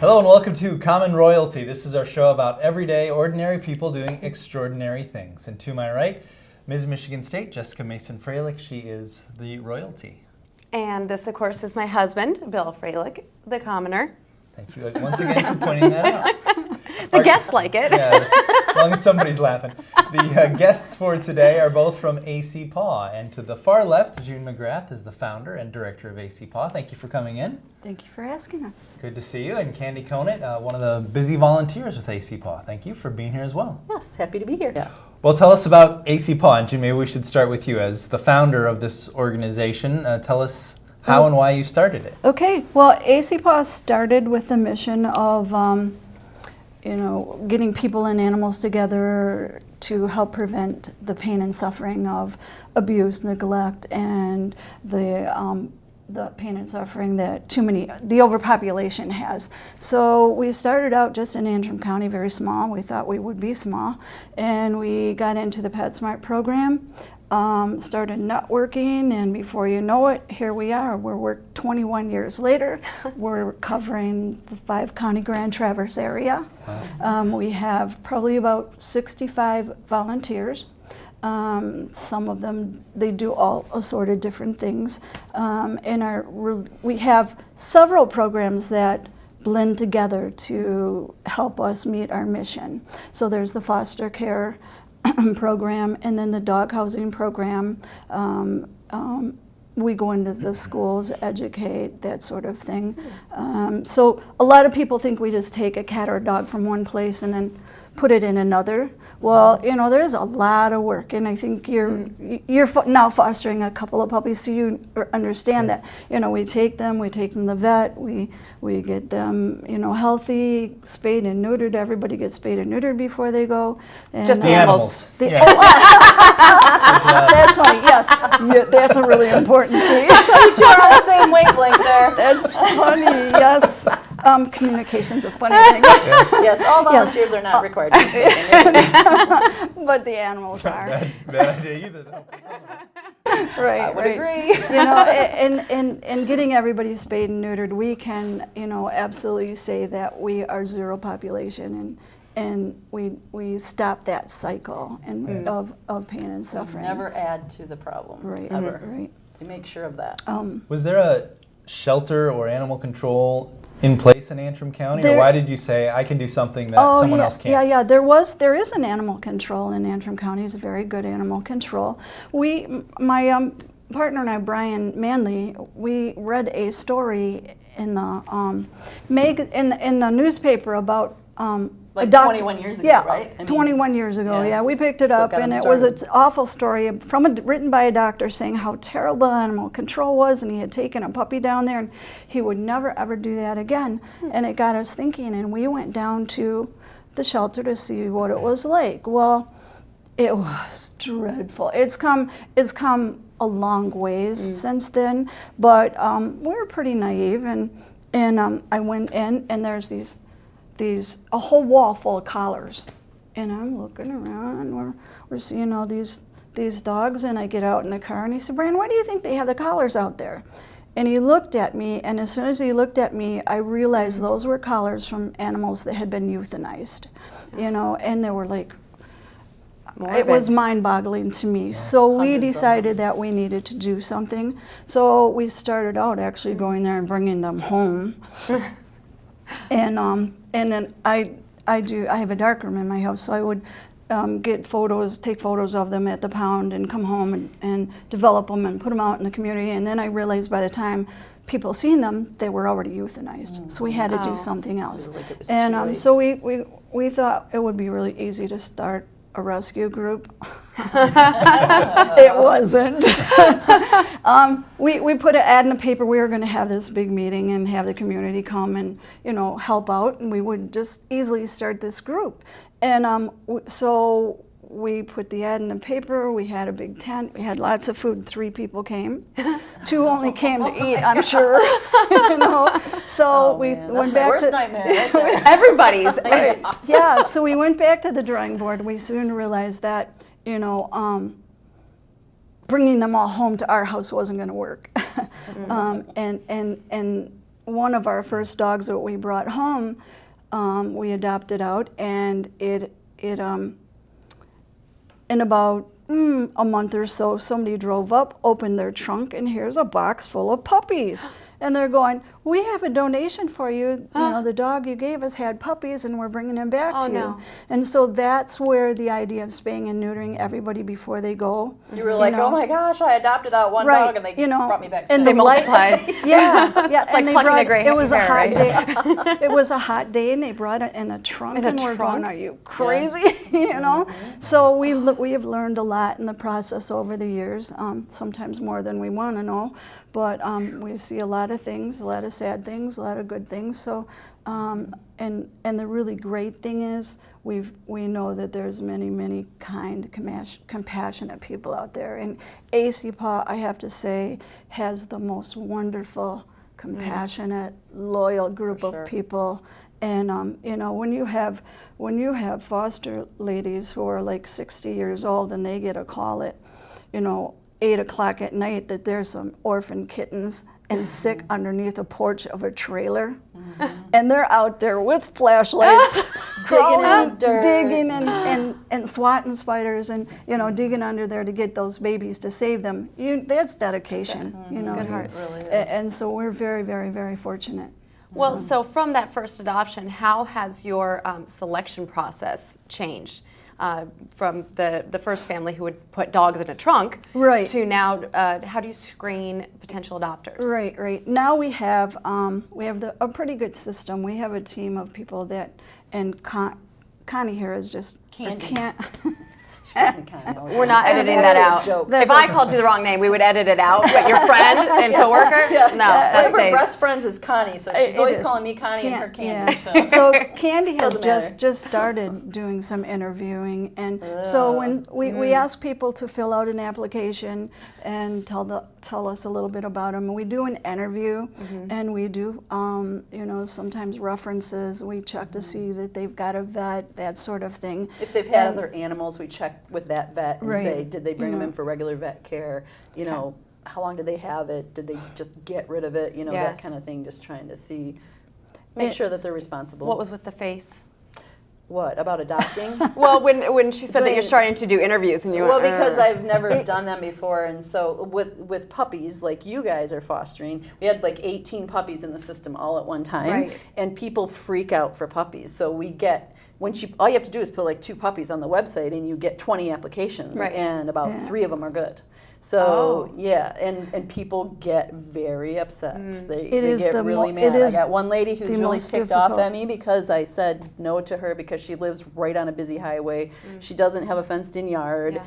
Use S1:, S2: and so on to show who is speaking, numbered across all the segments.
S1: Hello and welcome to Common Royalty. This is our show about everyday, ordinary people doing extraordinary things. And to my right, Ms. Michigan State, Jessica Mason-Freilich. She is the royalty. And
S2: this, of course, is my husband, Bill Freilich, the commoner.
S1: Thank you once again for pointing that out.
S2: The guests like it.
S1: Yeah, as long as somebody's laughing. The guests for today are both from AC Paw. And to the far left, June McGrath is the founder and director of AC Paw. Thank you for coming in.
S3: Thank you for asking us.
S1: Good to see you. And Candy Conant, one of the busy volunteers with AC Paw. Thank you for being here as well.
S3: Yes, happy to be here.
S2: Yeah.
S1: Well, tell us about AC Paw. And June, maybe we should start with you as the founder of this organization. Tell us how and why you started it.
S3: Okay, well, AC Paw started with the mission of getting people and animals together to help prevent the pain and suffering of abuse, neglect, and the pain and suffering that the overpopulation has. So we started out just in Antrim County, very small. We thought we would be small, and we got into the PetSmart program. Started networking, and before you know it, here we are. We're 21 years later. We're covering the 5-county Grand Traverse area. Wow. We have probably about 65 volunteers. Some of them, they do all assorted different things. We have several programs that blend together to help us meet our mission. So there's the foster care program, and then the dog housing program. We go into the schools, educate, that sort of thing. So a lot of people think we just take a cat or a dog from one place and then put it in another. Well, there's a lot of work, and I think you're now fostering a couple of puppies, so you understand that. We take them to the vet, we get them, healthy, spayed and neutered. Everybody gets spayed and neutered before they go. And
S2: just the animals.
S1: Yeah.
S3: That's funny. Yes, that's a really important thing.
S4: So you two are on the same wavelength there.
S3: That's funny. Yes. Communication's a funny thing.
S4: Yes, all volunteers are not required to stay in.
S3: But the animals are.
S1: Bad idea either.
S3: Right.
S4: I would agree.
S3: And getting everybody spayed and neutered, we can, absolutely say that we are zero population, and we stop that cycle of pain and suffering.
S4: Never add to the problem.
S3: Right.
S4: Ever.
S3: Right.
S4: To make sure of that.
S1: Was there a shelter or animal control in place in Antrim County, or why did you say I can do something that someone else can't?
S3: Yeah. There is an animal control in Antrim County. It's a very good animal control. My partner and I, Brian Manley, we read a story in the in the newspaper about.
S4: Like 21 years ago, right?
S3: 21 years ago, yeah. We picked it up, and it was an awful story written by a doctor saying how terrible animal control was, and he had taken a puppy down there, and he would never, ever do that again. And it got us thinking, and we went down to the shelter to see what it was like. Well, it was dreadful. It's come a long ways since then, but we were pretty naive, and I went in, and there's a whole wall full of collars, and I'm looking around, and we're seeing all these dogs, and I get out in the car, and he said, "Brian, why do you think they have the collars out there?" And he looked at me, and as soon as he looked at me, I realized those were collars from animals that had been euthanized, and they were like, it was mind-boggling to me. So we decided that we needed to do something. So we started out actually going there and bringing them home. And then I have a darkroom in my house, so I would take photos of them at the pound, and come home and develop them and put them out in the community. And then I realized by the time people seen them, they were already euthanized. So we had to do something else. And so we thought it would be really easy to start a rescue group. It wasn't. We put an ad in the paper. We were going to have this big meeting and have the community come and help out, and we would just easily start this group. And so we put the ad in the paper. We had a big tent. We had lots of food. 3 people came. 2 only came to eat, I'm sure. So we went back
S4: worst
S3: to
S4: nightmare right there.
S2: Everybody's.
S3: Yeah. So we went back to the drawing board. We soon realized that bringing them all home to our house wasn't going to work. And one of our first dogs that we brought home, we adopted out, and it in about a month or so, somebody drove up, opened their trunk, and here's a box full of puppies. And they're going, we have a donation for you. You know, the dog you gave us had puppies, and we're bringing him back to you. And so that's where the idea of spaying and neutering everybody before they go.
S4: You were like, oh my gosh, I adopted out one dog, and they brought me back.
S2: And they multiplied.
S3: Yeah,
S2: it's like plucking a gray hair.
S3: It was a hot day. It was a hot day, and they brought it in a trunk.
S2: In a
S3: and we're
S2: trunk?
S3: going, are you crazy? You know. So we have learned a lot in the process over the years. Sometimes more than we want to know. But we see a lot of things, a lot of sad things, a lot of good things. So, and the really great thing is we know that there's many kind, compassionate people out there. And ACPA, I have to say, has the most wonderful, compassionate, loyal group of people. And you know, when you have foster ladies who are like 60 years old and they get a call at, you know, 8 o'clock at night that there's some orphan kittens and sick underneath a porch of a trailer, and they're out there with flashlights, digging and swatting spiders, and you know, digging under there to get those babies to save them. That's dedication, you know.
S2: Good heart.
S4: Really is.
S3: And so we're very fortunate.
S2: Well, so from that first adoption, how has your selection process changed? From the first family who would put dogs in a trunk to now, how do you screen potential adopters?
S3: Right. Now we have a pretty good system. We have a team of people that, and Connie here is just can't.
S2: We're not editing that out. If I called you the wrong name, we would edit it out. But your friend and coworker? No, that stays.
S4: One of her best friends is Connie, so she's always calling me Connie and her Candy.
S3: Yeah. So Candy has just started doing some interviewing, and so when we ask people to fill out an application and tell us a little bit about them, we do an interview, and we do you know, sometimes references. We check to see that they've got a vet, that sort of thing.
S4: If they've had other animals, we check with that vet and say, did they bring them in for regular vet care? You know, how long did they have it? Did they just get rid of it? You know, that kind of thing, just trying to see, make sure that they're responsible.
S2: What was with the face?
S4: What, about adopting?
S2: Well, when she said that you're starting to do interviews and you
S4: Well, because I've never done them before, and so with puppies, like you guys are fostering, we had like 18 puppies in the system all at one time, and people freak out for puppies. So we get, all you have to do is put like 2 puppies on the website and you get 20 applications, and about 3 of them are good. So and people get very upset. They get really mad. I got one lady who's really ticked off at me because I said no to her because she lives right on a busy highway. She doesn't have a fenced-in yard.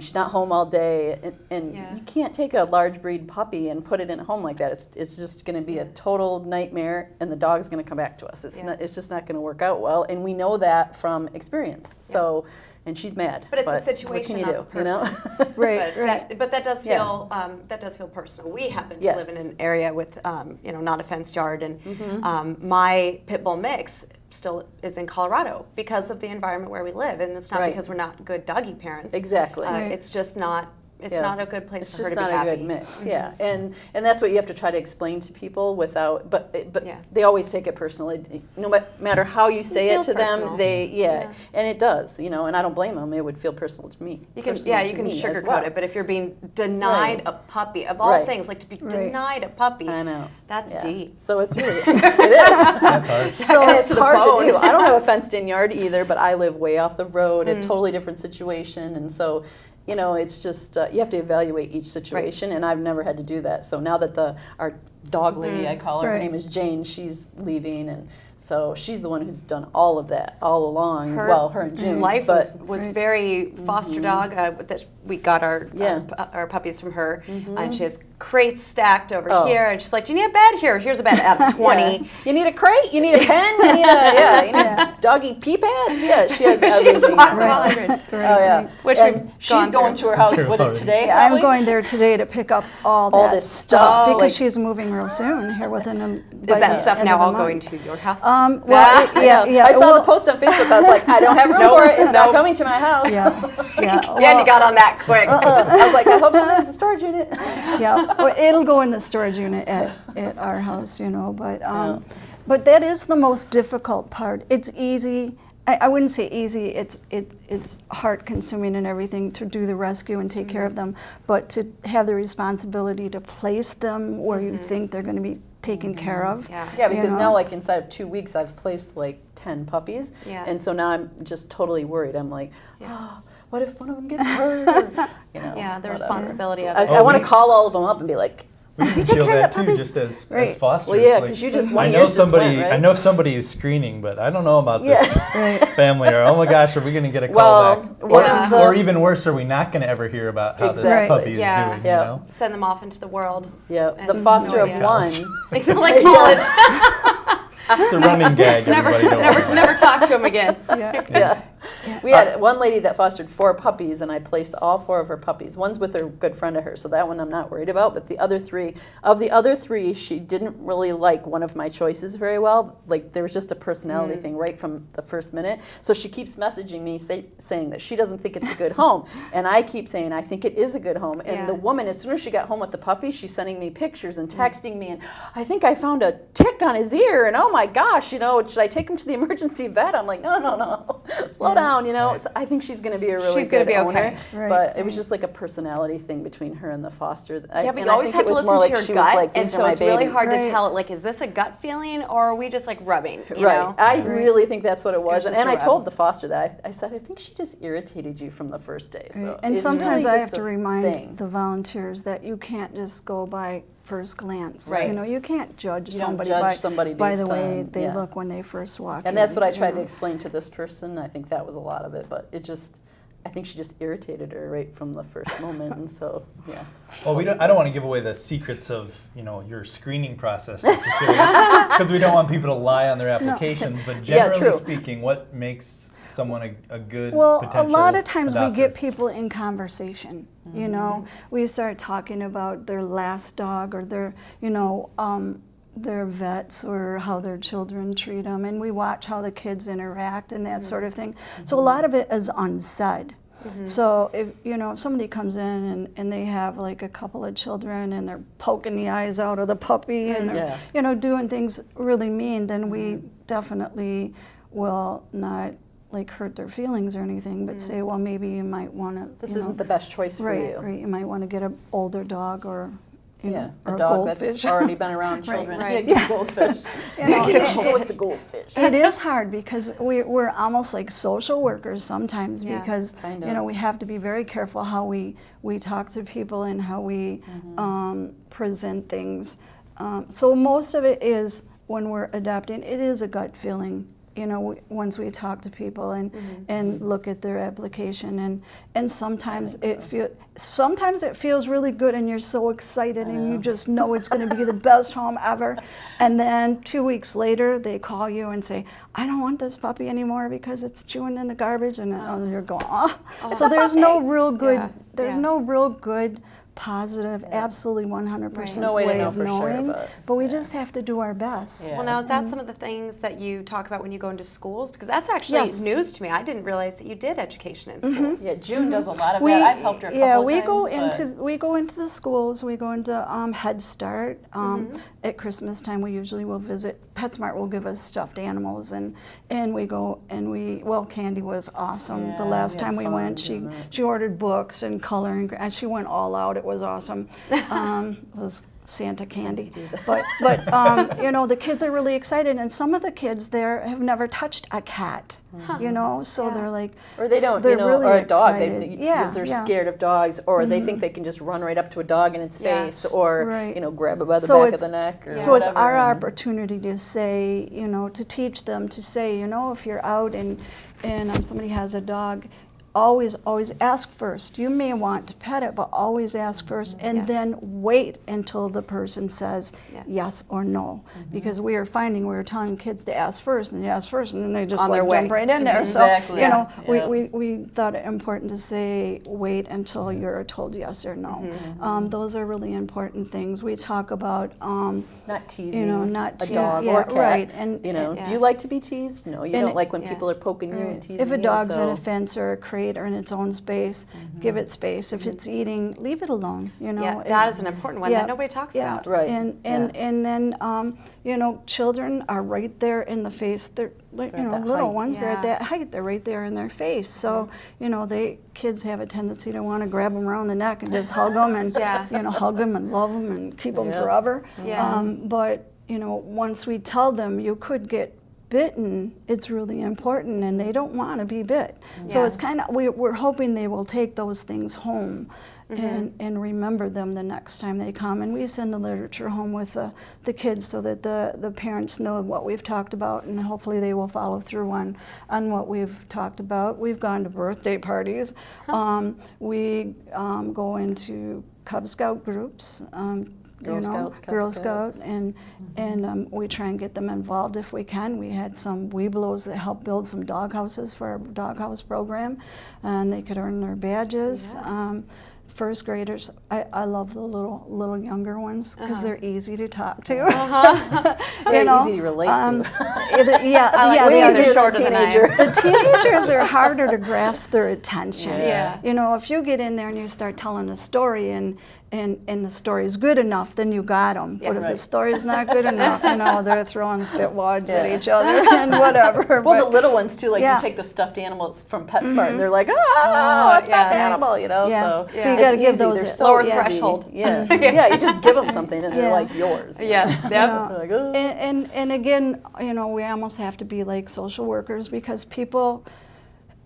S4: She's not home all day, and you can't take a large breed puppy and put it in a home like that. It's just going to be a total nightmare, and the dog's going to come back to us. It's just not going to work out well, and we know that from experience. So, and she's mad.
S2: But it's a situation, not the person.
S3: You know?
S2: But that does feel personal. We happen to live in an area with you know, not a fenced yard, and my pit bull mix still is in Colorado because of the environment where we live, and it's not because we're not good doggy parents.
S4: Exactly.
S2: It's just not. It's not a good place for her to be
S4: happy. It's just not a good mix, and that's what you have to try to explain to people without, but they always take it personally. No matter how you say it to them, and it does, you know, and I don't blame them. It would feel personal to me.
S2: You can sugarcoat it, but if you're being denied a puppy, of all things, like to be denied a puppy,
S4: I know.
S2: That's deep.
S4: So it's really, it is. That's
S1: hard.
S4: So it's hard to do. I don't have a fenced-in yard either, but I live way off the road, a totally different situation, and so, you know, it's just, you have to evaluate each situation, and I've never had to do that. So now that our dog lady, I call her, her name is Jane, she's leaving, and so she's the one who's done all of that all along. Her and June.
S2: Life was very foster dog. That we got our puppies from her, and she has crates stacked over here, and she's like, "Do you need a bed? Here's a bed out of 20.
S4: You need a crate? You need a pen? You need a doggy pee pads. Yeah, she has
S2: She has a
S4: everything.
S2: box of 100.
S4: Oh yeah,
S2: Which
S4: and
S2: we've
S4: she's
S2: gone
S4: going
S2: through.
S4: to her house with it today.
S3: Yeah, I'm
S4: probably.
S3: going there today to pick up all
S4: this stuff.
S3: because
S4: Like-
S3: she's moving real soon here within a.
S2: Is that stuff now all going to your house?
S3: Well,
S4: I saw the post on Facebook. I was like, I don't have room for it. It's not coming to my house.
S2: Yeah, you got on that quick.
S4: I was like, I hope someone has a storage unit.
S3: Yeah, well, it'll go in the storage unit at our house, but that is the most difficult part. It's easy. I wouldn't say easy. It's heart consuming and everything to do the rescue and take care of them, but to have the responsibility to place them where you think they're going to be taken care of.
S4: Yeah, because now, like, inside of 2 weeks, I've placed like 10 puppies, and so now I'm just totally worried. I'm like, oh, what if one of them gets hurt? Or,
S2: the
S4: whatever.
S2: responsibility
S4: So
S2: of it.
S4: I want to call all of them up and be like,
S1: We can feel that too, just as fosters.
S4: well, yeah, because you just one of yours just went, right?
S1: I know somebody is screening, but I don't know about this family. Or oh my gosh, are we going to get a call back? Or even worse, are we not going to ever hear about how this puppy is doing? You know?
S2: Send them off into the world.
S4: Yeah, the foster of one.
S2: Like college.
S1: It's a running gag.
S2: Never talk to him again.
S4: We had one lady that fostered 4 puppies, and I placed all 4 of her puppies. One's with a good friend of hers, so that one I'm not worried about. But the other 3, she didn't really like one of my choices very well. Like, there was just a personality thing right from the first minute. So she keeps messaging me saying that she doesn't think it's a good home. And I keep saying, I think it is a good home. And the woman, as soon as she got home with the puppy, she's sending me pictures and texting me. And I think I found a tick on his ear. And oh my gosh, should I take him to the emergency vet? I'm like, no. Slow down, So I think she's going to be a really good owner.
S2: Okay.
S4: But it was just like a personality thing between her and the foster.
S2: Yeah, but you always have to listen to your gut, and so it's really hard to tell, like, is this a gut feeling, or are we just, like, rubbing, you know?
S4: I really think that's what it was.
S2: It was
S4: And I told the foster that. I said, I think she just irritated you from the first day. So
S3: and
S4: it's
S3: sometimes
S4: really
S3: I
S4: just
S3: have to
S4: a
S3: remind
S4: thing.
S3: the volunteers that you can't just go by first glance.
S2: Right.
S3: You can't judge
S4: You don't
S3: somebody
S4: judge somebody
S3: by the
S4: based
S3: way
S4: on-
S3: they look when they first walk in.
S4: And that's what I tried to explain to this person. I think that was a lot of it, but I think she just irritated her right from the first moment, and so, yeah.
S1: Well, I don't want to give away the secrets of, your screening process necessarily, because we don't want people to lie on their applications, but generally speaking, what makes someone a good potential
S3: a lot of times
S1: adopter?
S3: we get people in conversation. We start talking about their last dog or their vets or how their children treat them, and we watch how the kids interact and that sort of thing. So a lot of it is unsaid. So if somebody comes in and they have like a couple of children and they're poking the eyes out of the puppy and they're doing things really mean, then we definitely will not like hurt their feelings or anything, but say, well, maybe you might want to.
S4: This isn't the best choice for you.
S3: Right. You might want to get an older dog or.
S4: A
S3: or
S4: dog
S3: goldfish.
S4: that's already been around children.
S2: Right.
S4: Goldfish. Go with the goldfish.
S3: It is hard because we're almost like social workers sometimes because we have to be very careful how we talk to people and how we present things. So most of it is when we're adopting, it is a gut feeling. Once we talk to people and look at their application, and sometimes it feels really good, and you're so excited, and you just know it's going to be the best home ever, and then 2 weeks later they call you and say, I don't want this puppy anymore because it's chewing in the garbage, and you're going, So there's no real good. There's no real good. Positive, absolutely 100%
S4: No way to know
S3: of
S4: for
S3: knowing,
S4: sure,
S3: but we just have to do our best.
S2: Well, now, is that some of the things that you talk about when you go into schools? Because that's actually news to me. I didn't realize that you did education in schools.
S5: Yeah, June does a lot of that. I've helped her a couple of times.
S3: We go into the schools. We go into Head Start. At Christmas time, we usually will visit. PetSmart will give us stuffed animals, and we go and Candy was awesome. The last time we went, she ordered books and coloring, and she went all out. It was awesome. It was Santa candy. But the kids are really excited, and some of the kids there have never touched a cat. So they're like,
S4: or they don't,
S3: really
S4: or a dog.
S3: excited.
S4: They're scared of dogs, or they think they can just run right up to a dog in its face, or grab it by the back of the neck. Or
S3: so it's our opportunity to say, to teach them to say, if you're out and somebody has a dog, always ask first. You may want to pet it, but always ask first, and then wait until the person says yes or no. Because we were telling kids to ask first, and they ask first, and then they just jump right in there.
S4: Exactly.
S3: So, we thought it important to say wait until you're told yes or no. Those are really important things. We talk about
S4: not teasing,
S3: not
S4: a
S3: tease,
S4: dog or cat.
S3: Right. And
S4: do you like to be teased? No, you don't like when people are poking you and teasing you.
S3: If a dog's in a fence or a crate or in its own space, give it space. If it's eating, leave it alone.
S2: Yeah, that is an important one that nobody talks about.
S4: Right.
S3: And then children are right there in the face. They're little ones. They're at that height. They're right there in their face. So kids have a tendency to want to grab them around the neck and just hug them and hug them and love them and keep them forever. But once we tell them you could get bitten, it's really important, and they don't want to be bit. So it's kind of, we're hoping they will take those things home and remember them the next time they come. And we send the literature home with the kids so that the parents know what we've talked about, and hopefully they will follow through on what we've talked about. We've gone to birthday parties. We go into Cub Scout groups. Girl Scouts, and we try and get them involved if we can. We had some Webelos that helped build some dog houses for our dog house program, and they could earn their badges. First graders, I love the little younger ones because they're easy to talk to.
S4: Very easy to relate to.
S2: Way shorter teenager.
S3: The teenagers are harder to grasp their attention. If you get in there and you start telling a story and the story is good enough, then you got them. But if the story is not good enough, they're throwing spit wads at each other and whatever.
S4: Well, the little ones too, you take the stuffed animals from PetSmart, and they're like, oh, it's not the animal, So
S3: you got to give those
S2: lower threshold.
S4: You just give them something, and they're like yours.
S3: Like, oh. And again, we almost have to be like social workers because people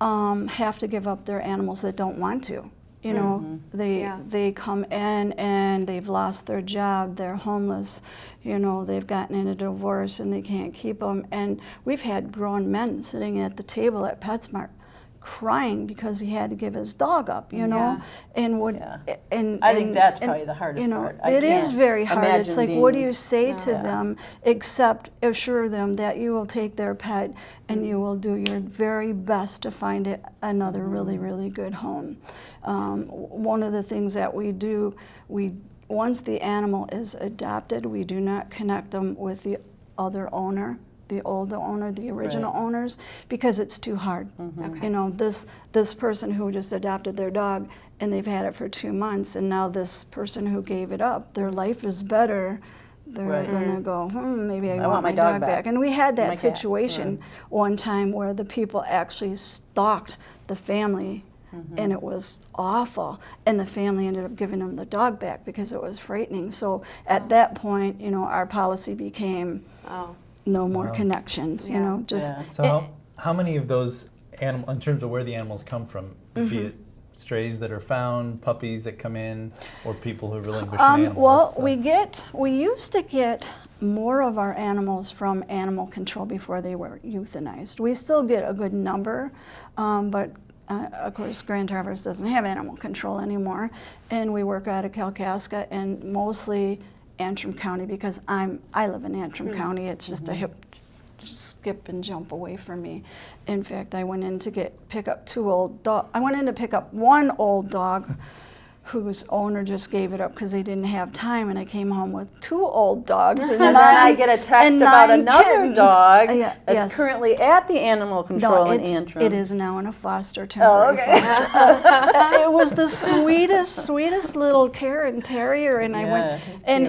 S3: have to give up their animals that don't want to. They come in and they've lost their job, they're homeless, they've gotten in a divorce and they can't keep them. And we've had grown men sitting at the table at PetSmart crying because he had to give his dog up, and
S4: I think that's probably the hardest part.
S3: It is very hard. It's like, what do you say to them except assure them that you will take their pet and you will do your very best to find it another really, really good home. One of the things that we do, once the animal is adopted, we do not connect them with the other owner, the old owner, the original owners, because it's too hard. This person who just adopted their dog and they've had it for 2 months, and now this person who gave it up, their life is better. They're going to go, maybe I want my dog back. And we had that situation one time where the people actually stalked the family, and it was awful. And the family ended up giving them the dog back because it was frightening. So at that point, our policy became no more connections.
S1: So how many of those animals, in terms of where the animals come from, be it strays that are found, puppies that come in, or people who relinquish an animal?
S3: Well, we used to get more of our animals from animal control before they were euthanized. We still get a good number, but of course Grand Traverse doesn't have animal control anymore, and we work out of Kalkaska and mostly Antrim County because I live in Antrim County. It's just a skip and jump away from me. In fact, I went in to pick up two old dogs. I went in to pick up one old dog whose owner just gave it up because they didn't have time, and I came home with 2 old dogs.
S4: And then I get a text about another dog that's currently at the animal control in Antrim.
S3: It is now in a foster, temporary foster. It was the sweetest little Karen Terrier, and I went,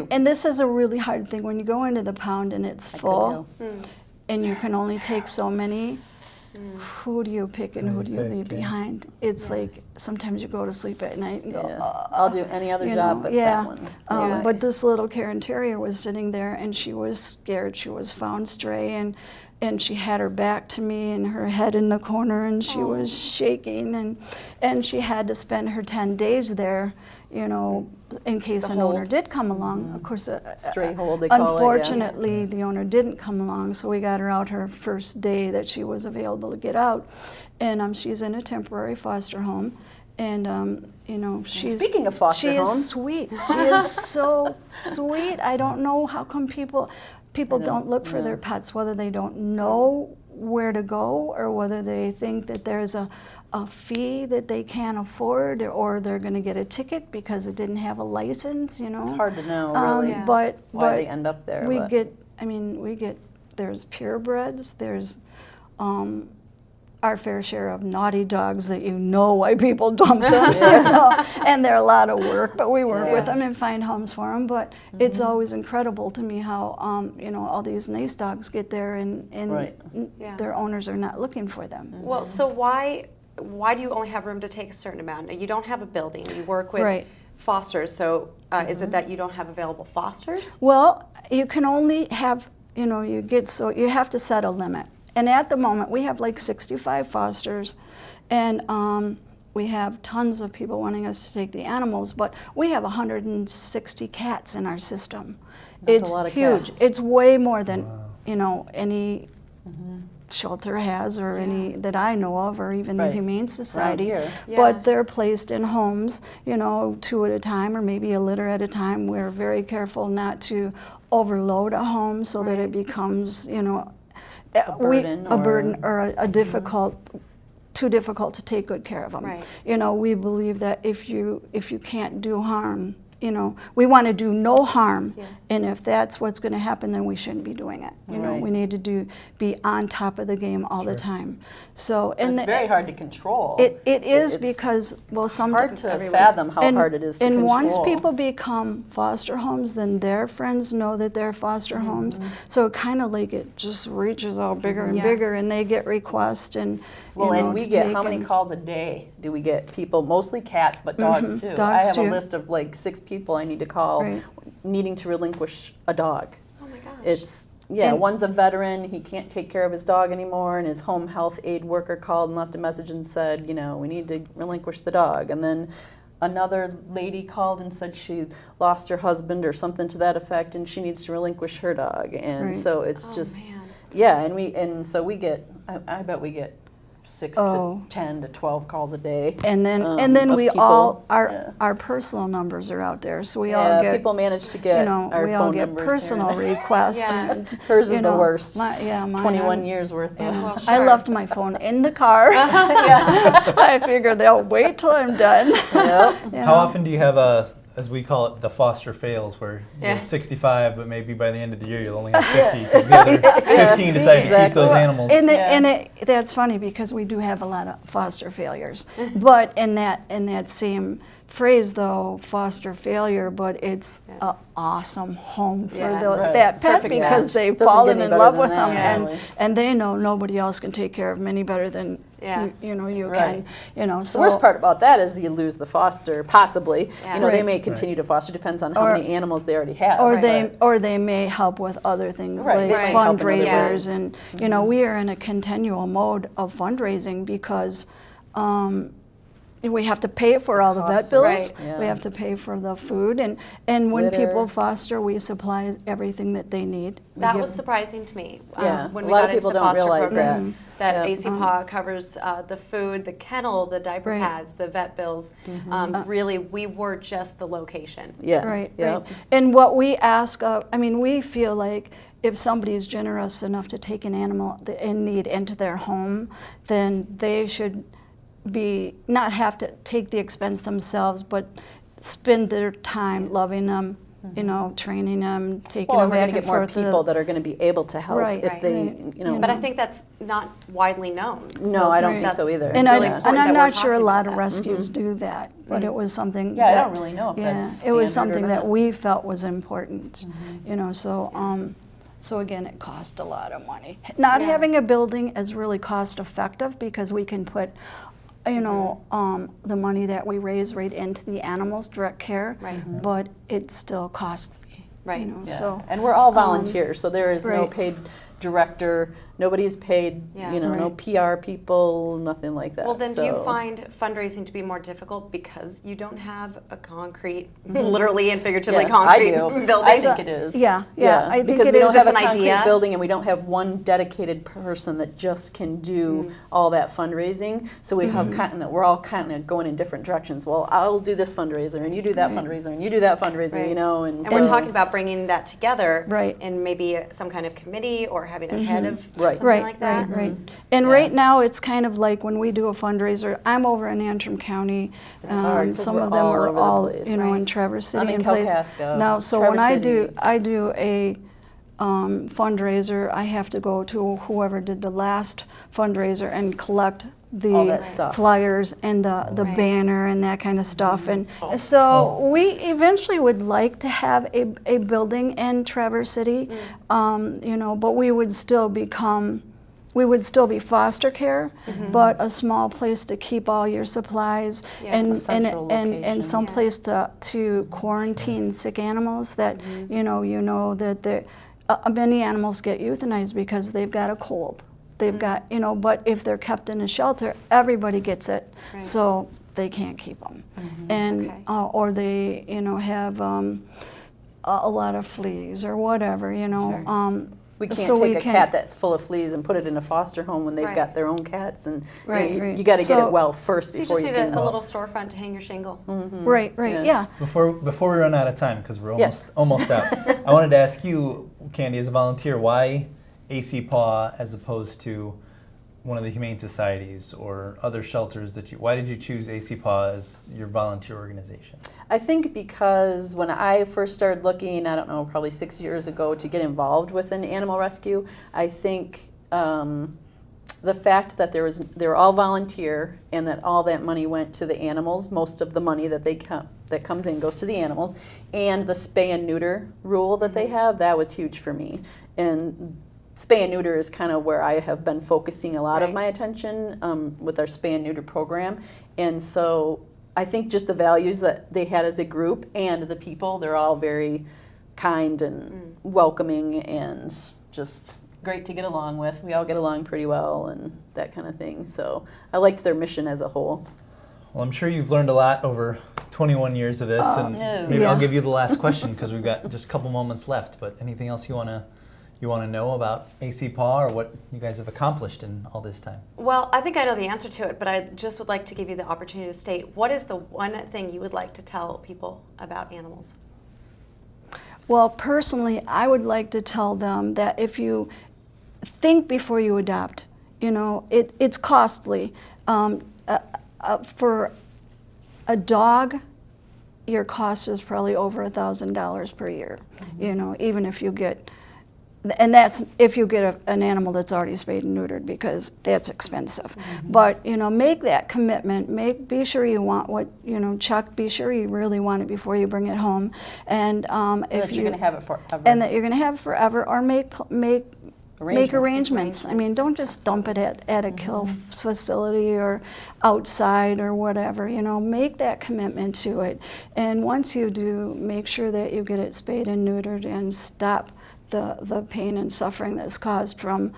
S3: and this is a really hard thing when you go into the pound and it's full, and you can only take so many. Who do you pick and who do you leave behind? It's like sometimes you go to sleep at night and go,
S4: I'll do any other job but that one.
S3: But this little Karen Terrier was sitting there and she was scared. She was found stray, and she had her back to me and her head in the corner, and she was shaking, and she had to spend her 10 days there, you know, in case an owner did come along. Of course,
S4: stray hold, they call
S3: unfortunately,
S4: it,
S3: the owner didn't come along, so we got her out her first day that she was available to get out, and she's in a temporary foster home. And you know,
S4: speaking of foster homes,
S3: she is sweet. She is so sweet. I don't know how come people don't look for their pets, whether they don't know where to go or whether they think that there's a fee that they can't afford, or they're going to get a ticket because it didn't have a license. You know,
S4: it's hard to know really,
S3: but
S4: why they end up there.
S3: We get there's purebreds. There's our fair share of naughty dogs that you know why people dump them, you know? And they're a lot of work, but we work with them and find homes for them. But it's always incredible to me how you know, all these nice dogs get there and their owners are not looking for them.
S2: Well, so why do you only have room to take a certain amount? You don't have a building. You work with fosters. So is it that you don't have available fosters?
S3: Well, you can only have, you know, you have to set a limit. And at the moment, we have like 65 fosters, and we have tons of people wanting us to take the animals, but we have 160 cats in our system.
S4: That's a lot of
S3: huge.
S4: Cats.
S3: It's way more than, you know, any shelter has, or any that I know of, or even the Humane Society. But they're placed in homes, you know, 2 at a time, or maybe a litter at a time. We're very careful not to overload a home so that it becomes, you know, a burden or a difficult, too difficult to take good care of them. You know, we believe that if you can't do harm, you know, we want to do no harm, and if that's what's going to happen, then we shouldn't be doing it. You know, we need to be on top of the game all the time. So, and
S4: it's very hard to control.
S3: It is because, well, sometimes
S4: it's hard to fathom how hard it is to control.
S3: And once people become foster homes, then their friends know that they're foster homes. So it kind of like it just reaches out bigger and bigger, and they get requests and.
S4: Well, and we get how many calls a day do we get? People, mostly cats, but dogs too. I have a list of like 6 people I need to call needing to relinquish a dog.
S2: Oh my gosh.
S4: It's, one's a veteran, he can't take care of his dog anymore, and his home health aid worker called and left a message and said, you know, we need to relinquish the dog. And then another lady called and said she lost her husband or something to that effect, and she needs to relinquish her dog. And so it's just, and so we get, I bet we get 6 to 10 to 12 calls a day.
S3: And then we all, our personal numbers are out there, so we all get,
S4: people manage to get,
S3: you know,
S4: our
S3: we all
S4: phone
S3: get
S4: numbers
S3: personal requests. And,
S4: hers is the worst.
S3: Mine
S4: 21 years worth of.
S3: I left my phone in the car. I figure they'll wait till I'm done.
S1: How often do you have as we call it, the foster fails, where you have 65, but maybe by the end of the year you'll only have 50 because the other 15 decide to keep those animals.
S3: And that's funny because we do have a lot of foster failures. But in that same phrase, though, foster failure, but it's an awesome home for that pet because they've fallen in love with them, and they know nobody else can take care of them any better than you know you can. You know, so
S4: the worst part about that is you lose the foster, possibly. You know, they may continue to foster, depends on how many animals they already have.
S3: Or they may help with other things like fundraisers, and you know, we are in a continual mode of fundraising because. We have to pay for all the vet bills. We have to pay for the food, and when people foster, we supply everything that they need.
S2: That was surprising to me. When
S4: a
S2: we
S4: lot
S2: got
S4: of people
S2: into the
S4: don't
S2: foster
S4: realize
S2: program, that ACPA covers the food, the kennel, the diaper pads, the vet bills. Really, we were just the location.
S3: Right. And what we ask of, I mean, we feel like if somebody is generous enough to take an animal in need into their home, then they should not have to take the expense themselves, but spend their time loving them, you know, training them, taking them back and forth. Well, we're going to get more
S4: people that are going to be able to help if they, you know.
S2: But I think that's not widely known.
S4: No, I don't think so either.
S3: And I'm not sure a lot of rescues do that, but it was something.
S4: I don't really know if that's
S3: it was something that we felt was important, you know. So. So again, it cost a lot of money. Not having a building is really cost effective because we can put, you know, the money that we raise right into the animals' direct care, but it still costly.
S2: Right.
S3: You know, so,
S4: and we're all volunteers, so there is no paid director. Nobody's paid, you know, no PR people, nothing like that.
S2: Well, then do you find fundraising to be more difficult because you don't have a concrete, literally and figuratively concrete building?
S4: I think it is.
S3: Yeah. I think
S4: because
S3: it
S4: we don't
S3: is.
S4: have a
S2: It's an
S4: concrete
S2: idea.
S4: building and we don't have one dedicated person that just can do all that fundraising. So we have we're all kind of going in different directions. Well, I'll do this fundraiser and you do that fundraiser and you do that fundraiser, you know. And
S2: we're talking about bringing that together
S3: Right.
S2: in maybe some kind of committee or having a head of
S4: Right.
S2: something like that.
S3: Right. And right now it's kind of like when we do a fundraiser, I'm over in Antrim County.
S4: It's hard 'cause
S3: some
S4: we're
S3: of them
S4: all
S3: are
S4: over the
S3: all,
S4: place.
S3: you know, in Traverse City
S4: I'm in
S3: and place.
S4: Kalkaska,
S3: Now, so
S4: Traverse
S3: when
S4: City.
S3: I do a fundraiser, I have to go to whoever did the last fundraiser and collect
S4: All
S3: the
S4: that stuff.
S3: flyers and the banner and that kind of stuff. And so we eventually would like to have a building in Traverse City, you know, but we would still be foster care, but a small place to keep all your supplies and some place to quarantine sick animals that you know that many animals get euthanized because they've got a cold. They've got, you know, but if they're kept in a shelter, everybody gets it, so they can't keep them. And or they, you know, have a lot of fleas or whatever, you know.
S4: We can't take a cat that's full of fleas and put it in a foster home when they've got their own cats, and you got to get it well first before you
S2: just
S4: can.
S2: need a little storefront to hang your shingle.
S3: Right, yeah.
S1: Before we run out of time, because we're almost out, I wanted to ask you, Candy, as a volunteer, why AC Paw as opposed to one of the humane societies or other shelters why did you choose AC Paw as your volunteer organization?
S4: I think because when I first started looking, I don't know, probably 6 years ago, to get involved with an animal rescue, I think the fact that they were all volunteer and that all that money went to the animals, most of the money that comes in goes to the animals, and the spay and neuter rule that they have, that was huge for me. And spay and neuter is kind of where I have been focusing a lot of my attention with our spay and neuter program. And so I think just the values that they had as a group and the people, they're all very kind and welcoming and just great to get along with. We all get along pretty well and that kind of thing. So I liked their mission as a whole.
S1: Well, I'm sure you've learned a lot over 21 years of this, and maybe I'll give you the last question because we've got just a couple moments left. But anything else you want to know about AC Paw or what you guys have accomplished in all this time?
S2: Well, I think I know the answer to it, but I just would like to give you the opportunity to state, what is the one thing you would like to tell people about animals?
S3: Well, personally, I would like to tell them that if you think before you adopt, you know, it's costly. For a dog, your cost is probably over $1,000 per year, you know, even if you get, and that's if you get an animal that's already spayed and neutered, because that's expensive. But, you know, make that commitment. Be sure you want what, you know, Chuck, be sure you really want it before you bring it home. And if
S4: you're going to have it forever.
S3: And that you're going to have it forever, or make arrangements. I mean, don't just dump it at a kill facility or outside or whatever, you know, make that commitment to it. And once you do, make sure that you get it spayed and neutered and stop the pain and suffering that's caused from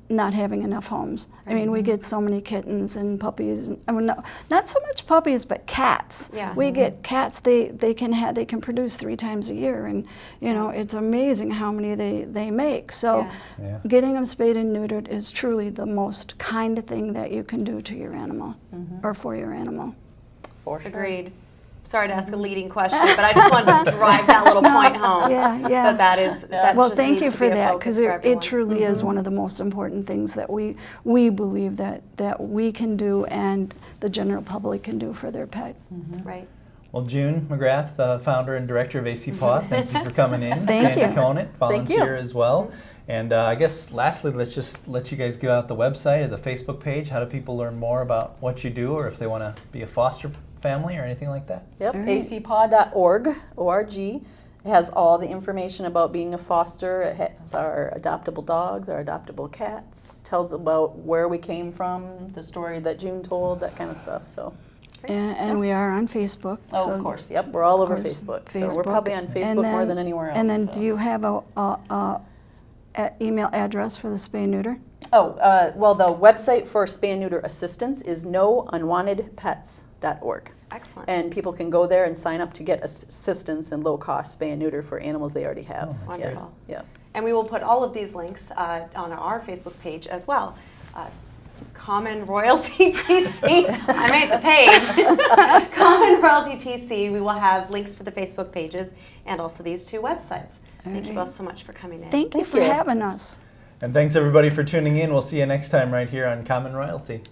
S3: not having enough homes. I mean, we get so many kittens and puppies. I mean, not so much puppies, but cats.
S2: Yeah.
S3: We get cats. They can produce 3 times a year, and you know, it's amazing how many they make. So, getting them spayed and neutered is truly the most kind thing that you can do to your animal or for your animal.
S4: For sure.
S2: Agreed. Sorry to ask a leading question, but I just wanted to drive that little point home. That
S3: well,
S2: just
S3: thank
S2: needs
S3: you
S2: to
S3: for
S2: be a
S3: that,
S2: focus
S3: because
S2: for
S3: it
S2: everyone.
S3: truly is one of the most important things that we believe that we can do and the general public can do for their pet.
S2: Right.
S1: Well, June McGrath, the founder and director of AC Paw, thank you for coming in.
S3: Thank you.
S1: Candy Conant, volunteer as well. And I guess lastly, let's just let you guys give out the website or the Facebook page. How do people learn more about what you do, or if they want to be a foster family or anything like that?
S4: Yep, acpaw.org, O-R-G. It has all the information about being a foster. It has our adoptable dogs, our adoptable cats, tells about where we came from, the story that June told, that kind of stuff. So.
S3: And we are on Facebook.
S4: Oh, so of course. Yep, we're all over Facebook. So we're probably on Facebook more than anywhere else.
S3: And then do you have a email address for the spay neuter?
S4: Oh, well, the website for spay and neuter assistance is nounwantedpets.org.
S2: Excellent.
S4: And people can go there and sign up to get assistance and low-cost spay and neuter for animals they already have.
S2: Wonderful.
S4: Yeah.
S2: And we will put all of these links on our Facebook page as well. Common Royalty TC. I made the page. Common Royalty TC. We will have links to the Facebook pages and also these 2 websites. Thank you both so much for coming in.
S3: Thank you for having us.
S1: And thanks everybody for tuning in. We'll see you next time right here on Common Royalty.